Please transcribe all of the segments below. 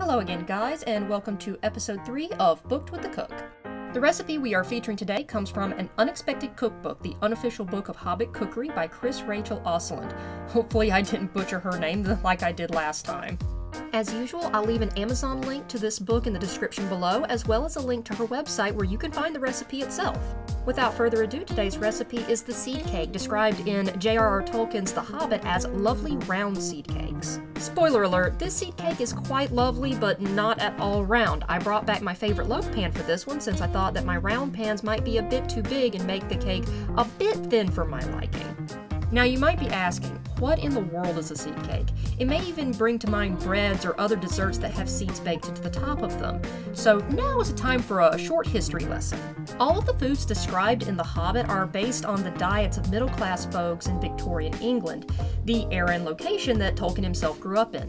Hello again, guys, and welcome to episode 3 of Booked with the Cook. The recipe we are featuring today comes from An Unexpected Cookbook, the unofficial book of Hobbit cookery by Chris Rachel Osland. Hopefully I didn't butcher her name like I did last time. As usual, I'll leave an Amazon link to this book in the description below, as well as a link to her website where you can find the recipe itself. Without further ado, today's recipe is the seed cake, described in J.R.R. Tolkien's The Hobbit as lovely round seed cakes. Spoiler alert, this seed cake is quite lovely, but not at all round. I brought back my favorite loaf pan for this one since I thought that my round pans might be a bit too big and make the cake a bit thin for my liking. Now you might be asking, what in the world is a seed cake? It may even bring to mind breads or other desserts that have seeds baked into the top of them. So now is a time for a short history lesson. All of the foods described in The Hobbit are based on the diets of middle-class folks in Victorian England, the era and location that Tolkien himself grew up in.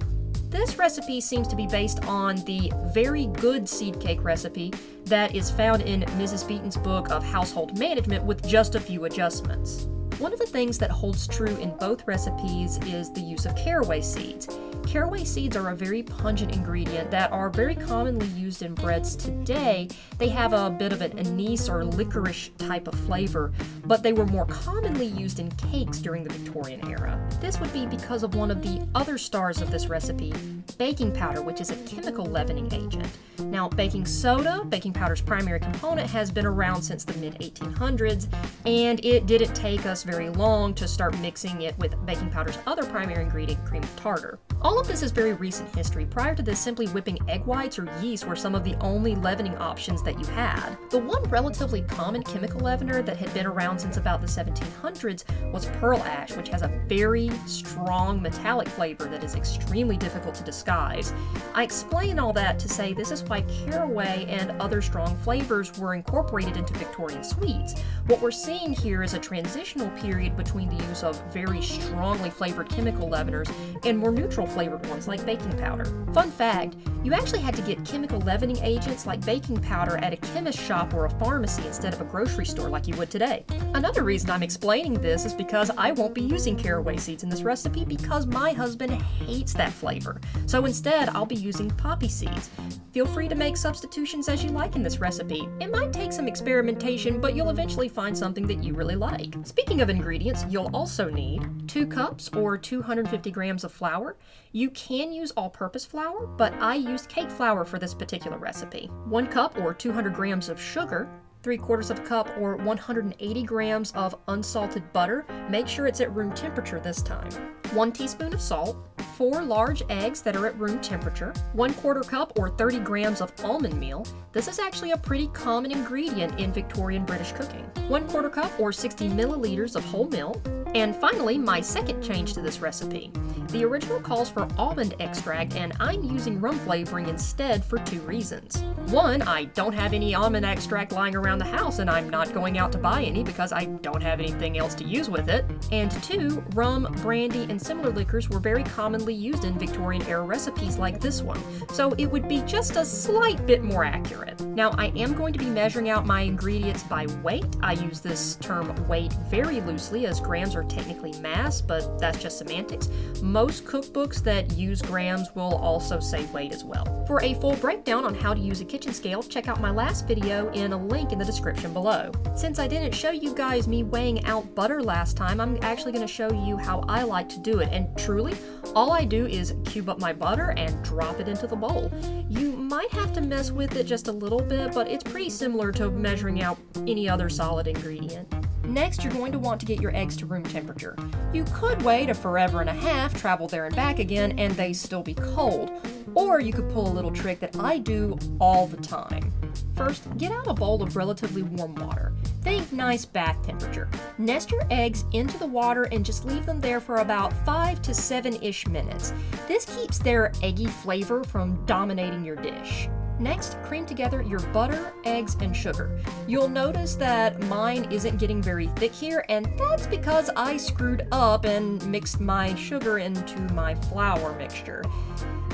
This recipe seems to be based on the very good seed cake recipe that is found in Mrs. Beeton's book of household management with just a few adjustments. One of the things that holds true in both recipes is the use of caraway seeds. Caraway seeds are a very pungent ingredient that are very commonly used in breads today. They have a bit of an anise or licorice type of flavor, but they were more commonly used in cakes during the Victorian era. This would be because of one of the other stars of this recipe, baking powder, which is a chemical leavening agent. Now, baking soda, baking powder's primary component, has been around since the mid-1800s, and it didn't take us very long to start mixing it with baking powder's other primary ingredient, cream of tartar. All of this is very recent history. Prior to this, simply whipping egg whites or yeast were some of the only leavening options that you had. The one relatively common chemical leavener that had been around since about the 1700s was pearl ash, which has a very strong metallic flavor that is extremely difficult to disguise. I explain all that to say this is why caraway and other strong flavors were incorporated into Victorian sweets. What we're seeing here is a transitional period between the use of very strongly flavored chemical leaveners and more neutral flavored ones like baking powder. Fun fact, you actually had to get chemical leavening agents like baking powder at a chemist shop or a pharmacy instead of a grocery store like you would today. Another reason I'm explaining this is because I won't be using caraway seeds in this recipe because my husband hates that flavor. So instead, I'll be using poppy seeds. Feel free to make substitutions as you like in this recipe. It might take some experimentation, but you'll eventually find something that you really like. Speaking of ingredients, you'll also need 2 cups or 250 grams of flour. You can use all-purpose flour, but I used cake flour for this particular recipe. 1 cup or 200 grams of sugar, 3/4 of a cup or 180 grams of unsalted butter. Make sure it's at room temperature this time. 1 teaspoon of salt, 4 large eggs that are at room temperature, 1/4 cup or 30 grams of almond meal. This is actually a pretty common ingredient in Victorian British cooking. 1/4 cup or 60 milliliters of whole milk. And finally, my second change to this recipe. The original calls for almond extract, and I'm using rum flavoring instead for 2 reasons. 1, I don't have any almond extract lying around the house, and I'm not going out to buy any because I don't have anything else to use with it. And 2, rum, brandy, and similar liquors were very commonly used in Victorian-era recipes like this one, so it would be just a slight bit more accurate. Now, I am going to be measuring out my ingredients by weight. I use this term weight very loosely as grams are technically mass, but that's just semantics. Most cookbooks that use grams will also say weight as well. For a full breakdown on how to use a kitchen scale, check out my last video in a link in the description below. Since I didn't show you guys me weighing out butter last time, I'm actually going to show you how I like to do it, and truly, all I do is cube up my butter and drop it into the bowl. You might have to mess with it just a little bit, but it's pretty similar to measuring out any other solid ingredient. Next, you're going to want to get your eggs to room temperature. You could wait a forever and a half, travel there and back again, and they still be cold. Or you could pull a little trick that I do all the time. First, get out a bowl of relatively warm water. Think nice bath temperature. Nest your eggs into the water and just leave them there for about 5 to 7-ish minutes. This keeps their eggy flavor from dominating your dish. Next, cream together your butter, eggs, and sugar. You'll notice that mine isn't getting very thick here, and that's because I screwed up and mixed my sugar into my flour mixture.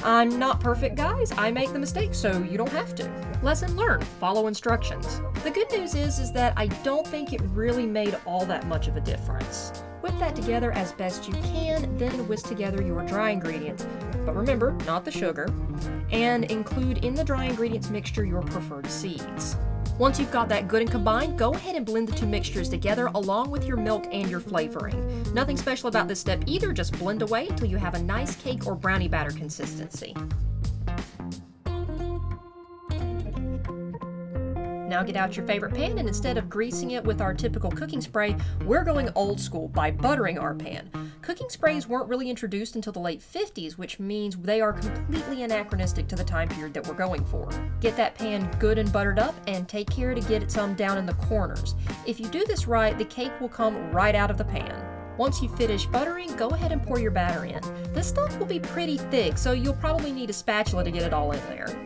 I'm not perfect, guys. I make the mistakes, so you don't have to. Lesson learned. Follow instructions. The good news is that I don't think it really made all that much of a difference. Whip that together as best you can, then whisk together your dry ingredients. But remember, not the sugar. And include in the dry ingredients mixture your preferred seeds. Once you've got that good and combined, go ahead and blend the two mixtures together along with your milk and your flavoring. Nothing special about this step either, just blend away until you have a nice cake or brownie batter consistency. Now get out your favorite pan, and instead of greasing it with our typical cooking spray, we're going old school by buttering our pan. Cooking sprays weren't really introduced until the late 50s, which means they are completely anachronistic to the time period that we're going for. Get that pan good and buttered up, and take care to get some down in the corners. If you do this right, the cake will come right out of the pan. Once you finish buttering, go ahead and pour your batter in. This stuff will be pretty thick, so you'll probably need a spatula to get it all in there.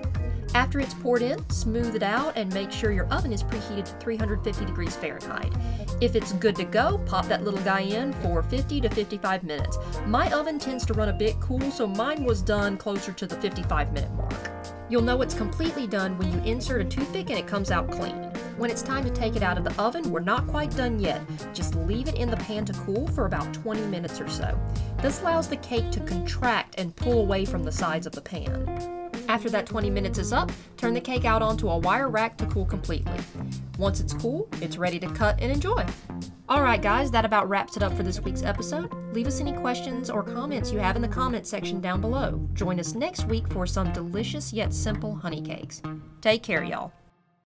After it's poured in, smooth it out and make sure your oven is preheated to 350 degrees Fahrenheit. If it's good to go, pop that little guy in for 50 to 55 minutes. My oven tends to run a bit cool, so mine was done closer to the 55-minute mark. You'll know it's completely done when you insert a toothpick and it comes out clean. When it's time to take it out of the oven, we're not quite done yet. Just leave it in the pan to cool for about 20 minutes or so. This allows the cake to contract and pull away from the sides of the pan. After that 20 minutes is up, turn the cake out onto a wire rack to cool completely. Once it's cool, it's ready to cut and enjoy. Alright guys, that about wraps it up for this week's episode. Leave us any questions or comments you have in the comments section down below. Join us next week for some delicious yet simple honey cakes. Take care, y'all.